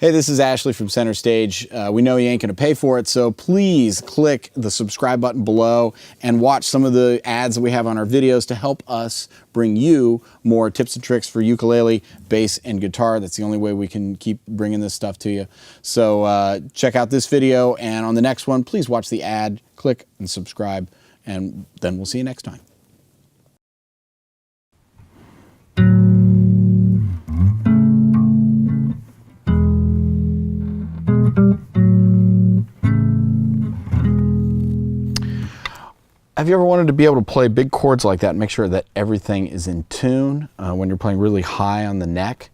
Hey, this is Ashley from Center Stage. We know you ain't gonna pay for it, so please click the subscribe button below and watch some of the ads that we have on our videos to help us bring you more tips and tricks for ukulele, bass, and guitar. That's the only way we can keep bringing this stuff to you. So check out this video, and on the next one, please watch the ad, click and subscribe, and then we'll see you next time. Have you ever wanted to be able to play big chords like that and make sure that everything is in tune when you're playing really high on the neck?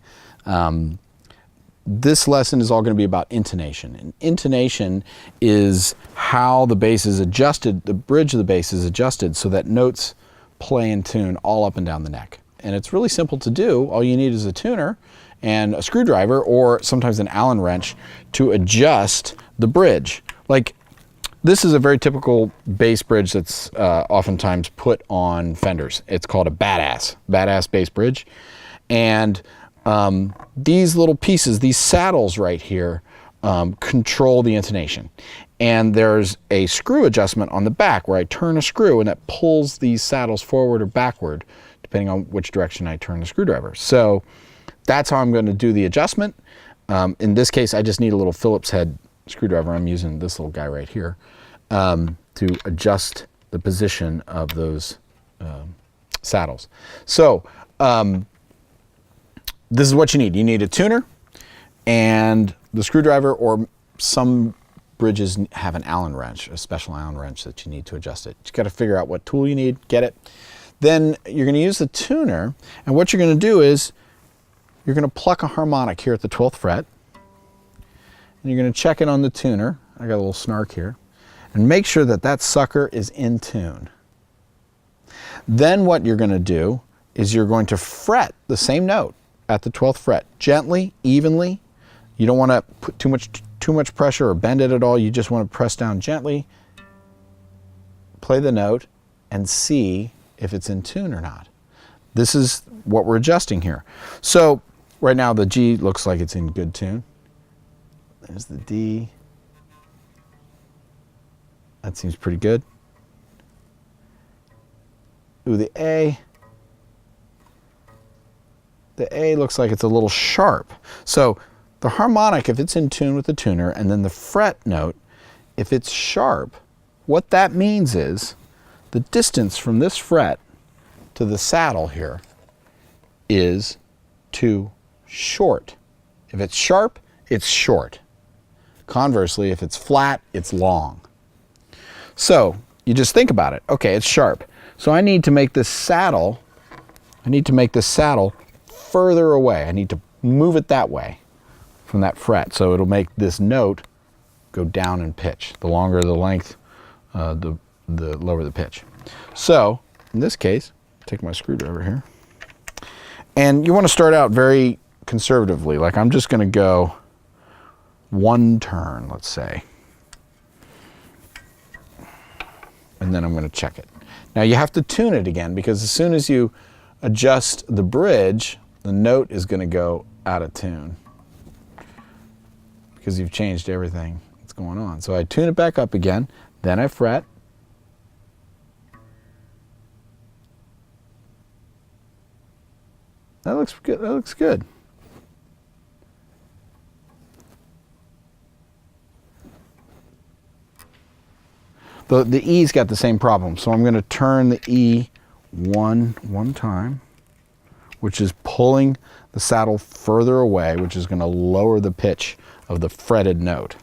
This lesson is all going to be about intonation. And intonation is how the bass is adjusted, the bridge of the bass is adjusted so that notes play in tune all up and down the neck. And it's really simple to do. All you need is a tuner and a screwdriver or sometimes an Allen wrench to adjust the bridge. Like, this is a very typical bass bridge that's oftentimes put on Fenders. It's called a badass bass bridge. And these little pieces, these saddles right here, control the intonation. And there's a screw adjustment on the back where I turn a screw and that pulls these saddles forward or backward, depending on which direction I turn the screwdriver. So that's how I'm going to do the adjustment. In this case, I just need a little Phillips head screwdriver. I'm using this little guy right here to adjust the position of those saddles. So this is what you need. You need a tuner and the screwdriver, or some bridges have an Allen wrench, a special Allen wrench that you need to adjust it. You got to figure out what tool you need, get it. Then you're going to use the tuner, and what you're going to do is you're going to pluck a harmonic here at the 12th fret. And you're going to check it on the tuner. I got a little snark here. And make sure that that sucker is in tune. Then what you're going to do is you're going to fret the same note at the 12th fret, gently, evenly. You don't want to put too much pressure or bend it at all. You just want to press down gently, play the note, and see if it's in tune or not. This is what we're adjusting here. So right now the G looks like it's in good tune. There's the D. That seems pretty good. Ooh, the A. The A looks like it's a little sharp. So the harmonic, if it's in tune with the tuner, and then the fret note, if it's sharp, what that means is the distance from this fret to the saddle here is too short. If it's sharp, it's short. Conversely, if it's flat, it's long. So you just think about it. Okay, it's sharp. So I need to make this saddle, further away. I need to move it that way from that fret. So it'll make this note go down in pitch. The longer the length, the lower the pitch. So in this case, take my screwdriver here. And you want to start out very conservatively. Like, I'm just going to go one turn, let's say. And then I'm going to check it. Now you have to tune it again, because as soon as you adjust the bridge, the note is going to go out of tune because you've changed everything that's going on. So I tune it back up again, then I fret. That looks good. That looks good. The E's got the same problem, so I'm going to turn the E one time, which is pulling the saddle further away, which is going to lower the pitch of the fretted note.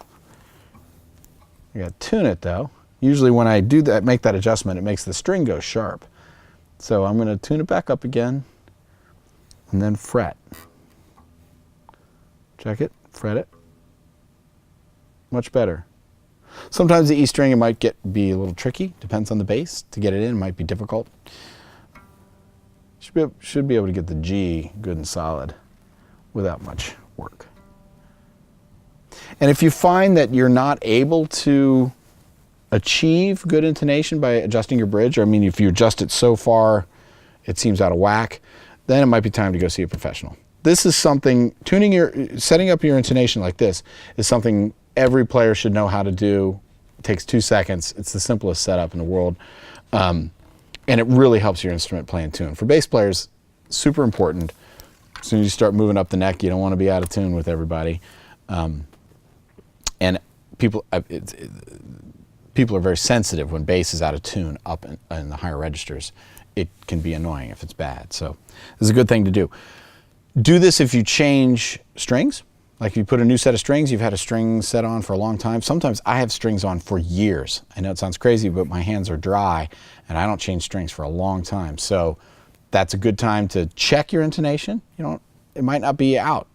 I got to tune it though. Usually when I do that, make that adjustment, it makes the string go sharp. So I'm going to tune it back up again, and then fret. Check it, fret it. Much better. Sometimes the E string, it might be a little tricky, depends on the bass. To get it in, it might be difficult. Should be able to get the G good and solid without much work. And if you find that you're not able to achieve good intonation by adjusting your bridge, or I mean, if you adjust it so far it seems out of whack, then it might be time to go see a professional. this is something, setting up your intonation like this is something every player should know how to do. It takes 2 seconds. It's the simplest setup in the world. And it really helps your instrument play in tune. For bass players, super important. As soon as you start moving up the neck, you don't want to be out of tune with everybody. And people are very sensitive when bass is out of tune up in the higher registers. It can be annoying if it's bad. So this is a good thing to do. Do this if you change strings. Like if you put a new set of strings, you've had a string set on for a long time. Sometimes I have strings on for years. I know it sounds crazy, but my hands are dry and I don't change strings for a long time. So that's a good time to check your intonation. It might not be out.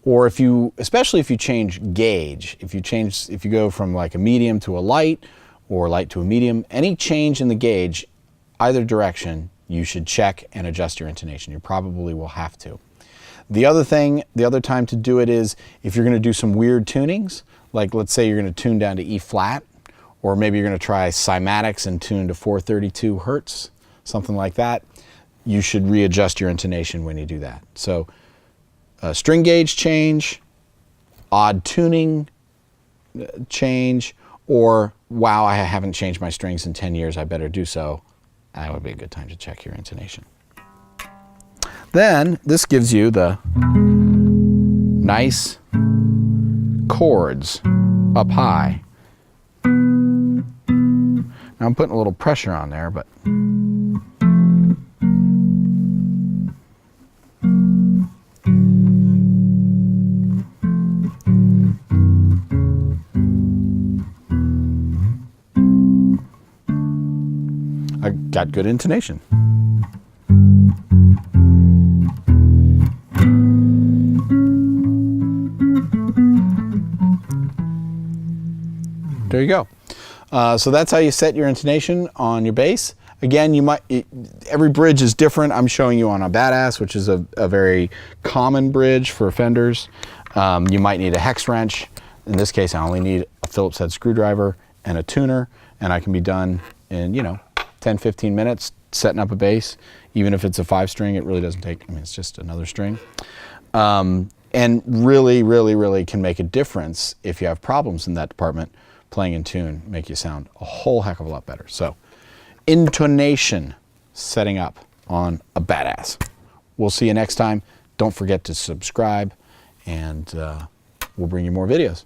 Or especially if you change gauge, if you go from like a medium to a light or light to a medium, any change in the gauge, either direction, you should check and adjust your intonation. You probably will have to. The other time to do it is if you're going to do some weird tunings, like let's say you're going to tune down to E flat, or maybe you're going to try cymatics and tune to 432 hertz, something like that. You should readjust your intonation when you do that. So string gauge change, odd tuning change, or wow, I haven't changed my strings in 10 years, I better do so. That would be a good time to check your intonation. Then this gives you the nice chords up high. Now I'm putting a little pressure on there, but I got good intonation. There you go. So that's how you set your intonation on your bass. Again, every bridge is different. I'm showing you on a Badass, which is a very common bridge for Fenders. You might need a hex wrench. In this case, I only need a Phillips head screwdriver and a tuner, and I can be done in 10, 15 minutes setting up a bass. Even if it's a 5-string, it really doesn't take, it's just another string. And really, really, really can make a difference if you have problems in that department. Playing in tune make you sound a whole heck of a lot better. So, intonation setting up on a Badass. We'll see you next time. Don't forget to subscribe, and we'll bring you more videos.